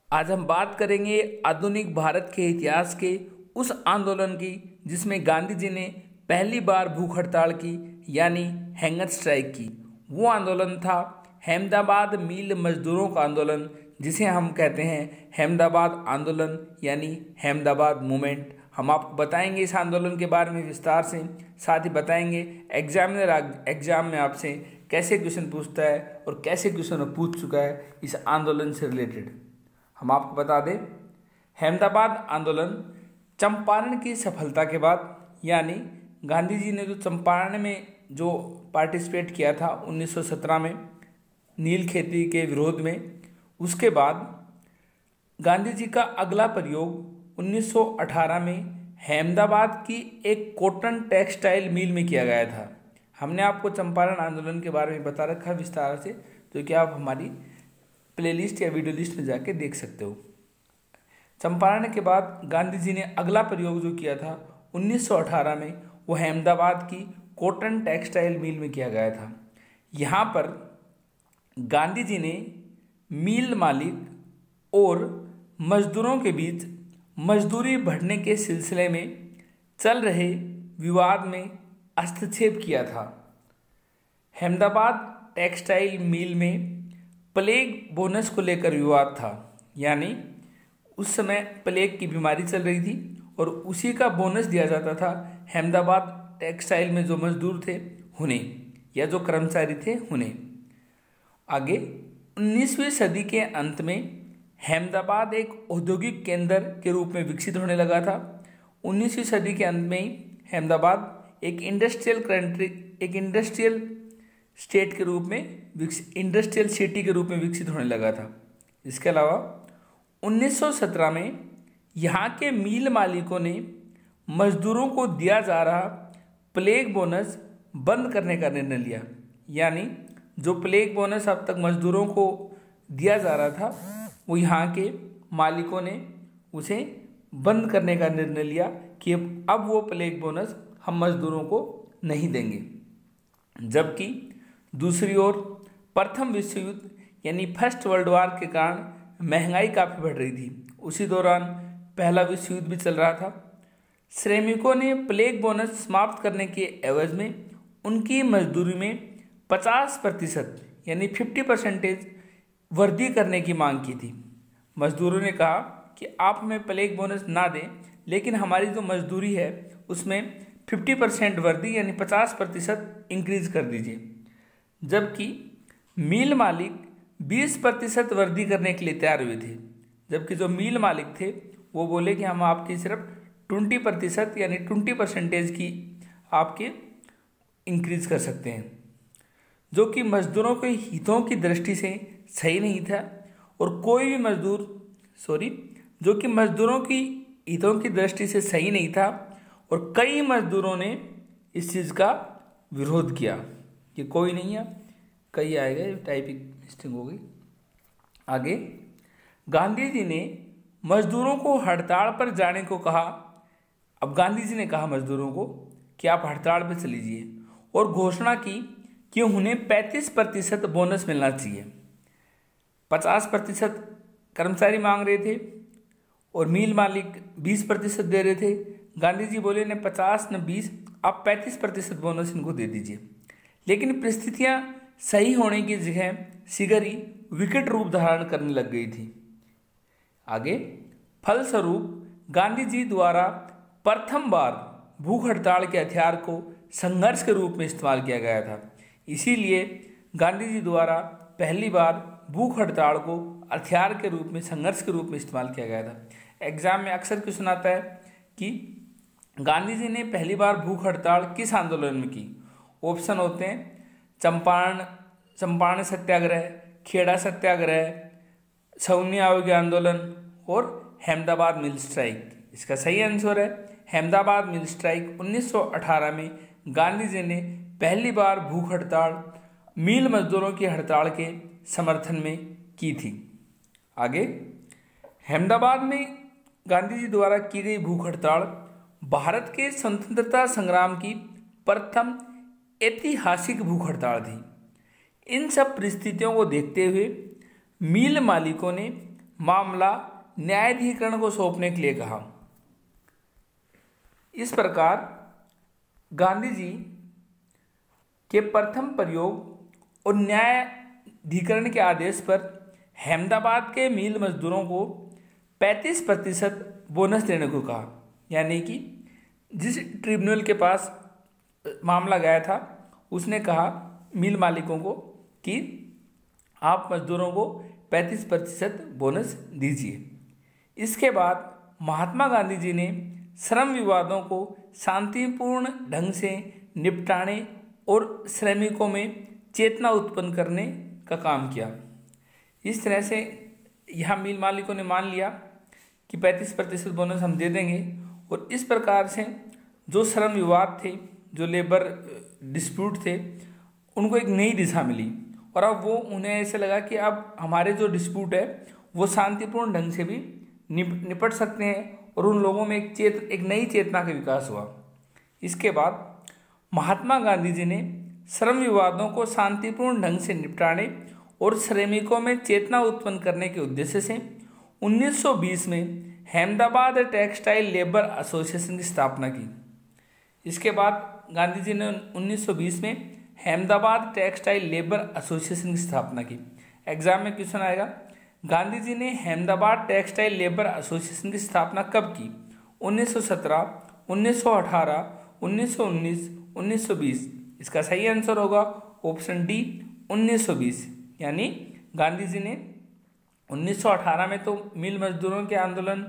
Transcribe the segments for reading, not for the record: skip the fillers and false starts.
आज हम बात करेंगे आधुनिक भारत के इतिहास के उस आंदोलन की जिसमें गांधी जी ने पहली बार भूख हड़ताल की यानी हैंगर स्ट्राइक की। वो आंदोलन था अहमदाबाद मिल मजदूरों का आंदोलन, जिसे हम कहते हैं अहमदाबाद आंदोलन यानी अहमदाबाद मूवमेंट। हम आपको बताएंगे इस आंदोलन के बारे में विस्तार से, साथ ही बताएंगे एग्जामिनर एग्जाम में आपसे कैसे क्वेश्चन पूछता है और कैसे क्वेश्चन पूछ चुका है इस आंदोलन से रिलेटेड। हम आपको बता दें, अहमदाबाद आंदोलन चंपारण की सफलता के बाद, यानी गांधी जी ने जो चंपारण में जो पार्टिसिपेट किया था 1917 में नील खेती के विरोध में, उसके बाद गांधी जी का अगला प्रयोग 1918 में अहमदाबाद की एक कॉटन टेक्सटाइल मिल में किया गया था। हमने आपको चंपारण आंदोलन के बारे में बता रखा विस्तार से, तो क्या आप हमारी प्लेलिस्ट या वीडियो लिस्ट में जाके देख सकते हो। चंपारण के बाद गांधी जी ने अगला प्रयोग जो किया था 1918 में, वो अहमदाबाद की कॉटन टेक्सटाइल मिल में किया गया था। यहाँ पर गांधी जी ने मिल मालिक और मजदूरों के बीच मजदूरी बढ़ने के सिलसिले में चल रहे विवाद में हस्तक्षेप किया था। अहमदाबाद टेक्सटाइल मिल में प्लेग बोनस को लेकर विवाद था, यानी उस समय प्लेग की बीमारी चल रही थी और उसी का बोनस दिया जाता था अहमदाबाद टेक्सटाइल में जो मजदूर थे उन्हें, या जो कर्मचारी थे उन्हें। आगे 19वीं सदी के अंत में अहमदाबाद एक औद्योगिक केंद्र के रूप में विकसित होने लगा था। 19वीं सदी के अंत में ही अहमदाबाद एक इंडस्ट्रियल स्टेट के रूप में इंडस्ट्रियल सिटी के रूप में विकसित होने लगा था। इसके अलावा 1917 में यहाँ के मिल मालिकों ने मजदूरों को दिया जा रहा प्लेग बोनस बंद करने का निर्णय लिया, यानी जो प्लेग बोनस अब तक मजदूरों को दिया जा रहा था वो यहाँ के मालिकों ने उसे बंद करने का निर्णय लिया कि अब वो प्लेग बोनस हम मजदूरों को नहीं देंगे। जबकि दूसरी ओर प्रथम विश्व युद्ध यानी फर्स्ट वर्ल्ड वार के कारण महंगाई काफ़ी बढ़ रही थी। उसी दौरान पहला विश्व युद्ध भी चल रहा था। श्रमिकों ने प्लेग बोनस समाप्त करने के एवज में उनकी मजदूरी में 50% यानी 50% वृद्धि करने की मांग की थी। मजदूरों ने कहा कि आप हमें प्लेग बोनस ना दें, लेकिन हमारी जो मजदूरी है उसमें 50% वृद्धि यानी 50% इंक्रीज कर दीजिए। जबकि मिल मालिक 20% वृद्धि करने के लिए तैयार हुए थे, जबकि जो मिल मालिक थे वो बोले कि हम आपकी सिर्फ 20% यानी 20% की आपके इंक्रीज कर सकते हैं, जो कि मजदूरों के हितों की दृष्टि से सही नहीं था। और कोई भी जो कि मजदूरों की हितों की दृष्टि से सही नहीं था, और कई मजदूरों ने इस चीज़ का विरोध किया। ये कोई नहीं है, कई आएगा, टाइपिंग मिस्टेक हो गई। आगे गांधी जी ने मजदूरों को हड़ताल पर जाने को कहा। अब गांधी जी ने कहा मजदूरों को कि आप हड़ताल पर चले जाइए, और घोषणा की कि उन्हें 35% बोनस मिलना चाहिए। 50% कर्मचारी मांग रहे थे और मिल मालिक 20% दे रहे थे। गांधी जी बोले न 50 न 20, आप 35% बोनस इनको दे दीजिए। लेकिन परिस्थितियां सही होने की जगह सिगरी विकट रूप धारण करने लग गई थी। आगे फलस्वरूप गांधी जी द्वारा प्रथम बार भूख हड़ताल के हथियार को संघर्ष के रूप में इस्तेमाल किया गया था। इसीलिए गांधी जी द्वारा पहली बार भूख हड़ताल को हथियार के रूप में, संघर्ष के रूप में इस्तेमाल किया गया था। एग्जाम में अक्सर क्वेश्चन आता है कि गांधी जी ने पहली बार भूख हड़ताल किस आंदोलन में की। ऑप्शन होते हैं चंपारण सत्याग्रह, खेड़ा सत्याग्रह, छावनी आयोग आंदोलन और अहमदाबाद मिल स्ट्राइक। इसका सही आंसर है अहमदाबाद मिल स्ट्राइक। 1918 में गांधी जी ने पहली बार भूख हड़ताल मिल मजदूरों की हड़ताल के समर्थन में की थी। आगे अहमदाबाद में गांधी जी द्वारा की गई भूख हड़ताल भारत के स्वतंत्रता संग्राम की प्रथम ऐतिहासिक भूख हड़ताल थी। इन सब परिस्थितियों को देखते हुए मिल मालिकों ने मामला न्यायाधिकरण को सौंपने के लिए कहा। इस प्रकार गांधी जी के प्रथम प्रयोग और न्यायाधिकरण के आदेश पर अहमदाबाद के मिल मजदूरों को 35% बोनस देने को कहा। यानी कि जिस ट्रिब्यूनल के पास मामला गया था उसने कहा मिल मालिकों को कि आप मजदूरों को 35% बोनस दीजिए। इसके बाद महात्मा गांधी जी ने श्रम विवादों को शांतिपूर्ण ढंग से निपटाने और श्रमिकों में चेतना उत्पन्न करने का काम किया। इस तरह से यहाँ मिल मालिकों ने मान लिया कि 35% बोनस हम दे देंगे और इस प्रकार से जो श्रम विवाद थे, जो लेबर डिस्प्यूट थे, उनको एक नई दिशा मिली और अब वो उन्हें ऐसे लगा कि अब हमारे जो डिस्प्यूट है वो शांतिपूर्ण ढंग से भी निपट सकते हैं और उन लोगों में एक नई चेतना का विकास हुआ। इसके बाद महात्मा गांधी जी ने श्रम विवादों को शांतिपूर्ण ढंग से निपटाने और श्रमिकों में चेतना उत्पन्न करने के उद्देश्य से 1920 में अहमदाबाद टेक्सटाइल लेबर एसोसिएशन की स्थापना की। इसके बाद गांधी जी ने 1920 में अहमदाबाद टेक्सटाइल लेबर एसोसिएशन की स्थापना की। एग्जाम में क्वेश्चन आएगा, गांधी जी ने अहमदाबाद टेक्सटाइल लेबर एसोसिएशन की स्थापना कब की? 1917, 1918, 1919, 1920। इसका सही आंसर होगा ऑप्शन डी 1920। यानी गांधी जी ने 1918 में तो मिल मजदूरों के आंदोलन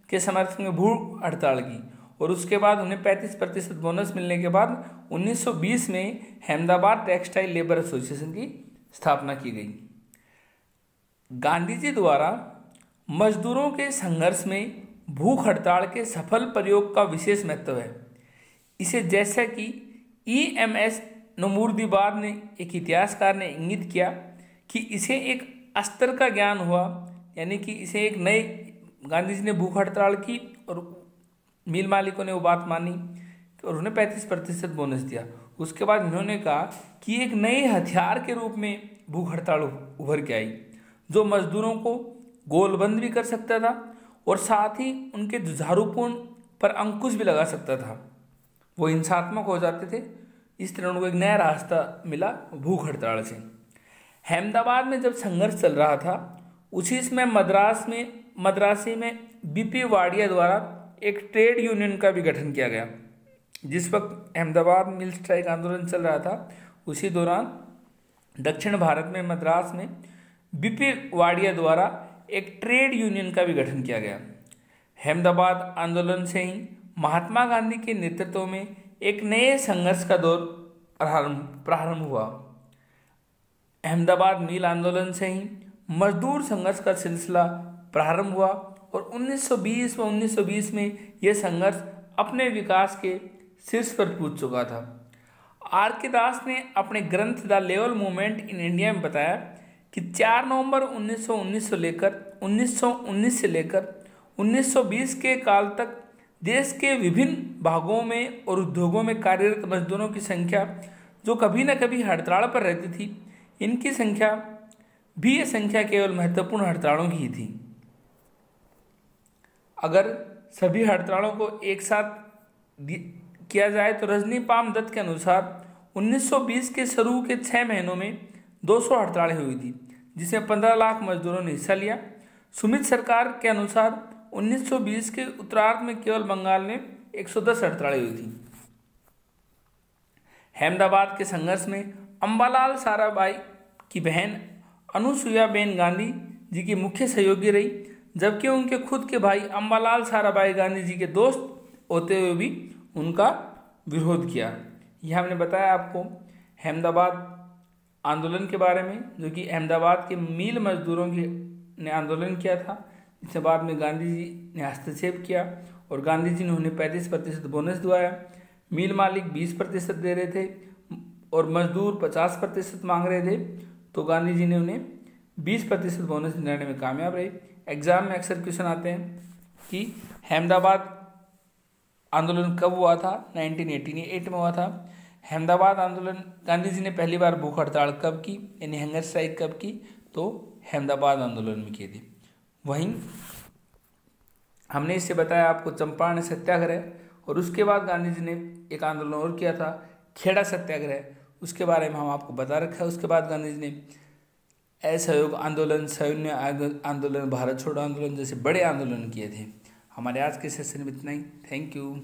के समर्थन में भूख हड़ताल की और उसके बाद उन्हें 35% बोनस मिलने के बाद 1920 में अहमदाबाद टेक्सटाइल लेबर एसोसिएशन की स्थापना की गई। गांधी जी द्वारा मजदूरों के संघर्ष में भूख हड़ताल के सफल प्रयोग का विशेष महत्व है। इसे जैसा कि EMS नमूरदीवार ने, एक इतिहासकार ने इंगित किया कि इसे एक अस्तर का ज्ञान हुआ, यानी कि इसे एक नए, गांधी जी ने भूख हड़ताल की और मिल मालिकों ने वो बात मानी और उन्हें 35% बोनस दिया। उसके बाद इन्होंने कहा कि एक नए हथियार के रूप में भूख हड़ताल उभर के आई, जो मजदूरों को गोलबंद भी कर सकता था और साथ ही उनके जुझारूपन पर अंकुश भी लगा सकता था। वो हिंसात्मक हो जाते थे। इस तरह उनको एक नया रास्ता मिला भूख हड़ताल से। अहमदाबाद में जब संघर्ष चल रहा था उसी समय मद्रासी में BP वाडिया द्वारा एक ट्रेड यूनियन का भी गठन किया गया। जिस वक्त अहमदाबाद मिल स्ट्राइक आंदोलन चल रहा था उसी दौरान दक्षिण भारत में मद्रास में BP वाडिया द्वारा एक ट्रेड यूनियन का भी गठन किया गया। अहमदाबाद आंदोलन से ही महात्मा गांधी के नेतृत्व में एक नए संघर्ष का दौर प्रारंभ हुआ। अहमदाबाद मिल आंदोलन से ही मजदूर संघर्ष का सिलसिला प्रारंभ हुआ और 1920 में यह संघर्ष अपने विकास के शीर्ष पर पहुंच चुका था। R.K. दास ने अपने ग्रंथ the level movement in India में बताया कि 4 नवंबर 1919 से लेकर 1920 के काल तक देश के विभिन्न भागों में और उद्योगों में कार्यरत मजदूरों की संख्या जो कभी न कभी हड़ताल पर रहती थी, इनकी संख्या भी, ये संख्या केवल महत्वपूर्ण हड़तालों की ही थी। अगर सभी हड़तालों को एक साथ किया जाए तो रजनी पाम दत्त के अनुसार 1920 के शुरू के 6 महीनों में 200 हड़तालें हुई थी, जिसमें 15 लाख मजदूरों ने हिस्सा लिया। सुमित सरकार के अनुसार 1920 के उत्तरार्ध में केवल बंगाल में 110 हड़तालें हुई थी। अहमदाबाद के संघर्ष में अम्बालाल साराभाई की बहन अनुसुईयाबेन गांधी जी की मुख्य सहयोगी रही, जबकि उनके खुद के भाई अम्बालाल साराभाई गांधी जी के दोस्त होते हुए भी उनका विरोध किया। यह हमने बताया आपको अहमदाबाद आंदोलन के बारे में, जो कि अहमदाबाद के मिल मजदूरों ने आंदोलन किया था, जिसके बाद में गांधी जी ने हस्तक्षेप किया और गांधी जी ने उन्हें 35% बोनस दिलाया। मिल मालिक 20% दे रहे थे और मजदूर 50% मांग रहे थे, तो गांधी जी ने उन्हें 20% बोनस दिलाने में कामयाब रहे। एग्जाम में अक्सर क्वेश्चन आते हैं कि अहमदाबाद आंदोलन कब हुआ था? 1988 में हुआ था। अहमदाबाद आंदोलन गांधी जी ने पहली बार भूख हड़ताल कब की, यानी हंगर स्ट्राइक कब की? तो अहमदाबाद आंदोलन में की थी। वहीं हमने इससे बताया आपको चंपारण सत्याग्रह, और उसके बाद गांधी जी ने एक आंदोलन और किया था खेड़ा सत्याग्रह, उसके बारे में हम आपको बता रखा है। उसके बाद गांधी जी ने असहयोग आंदोलन, सैन्य आंदोलन, भारत छोड़ो आंदोलन जैसे बड़े आंदोलन किए थे। हमारे आज के सेशन में इतना ही। Thank you.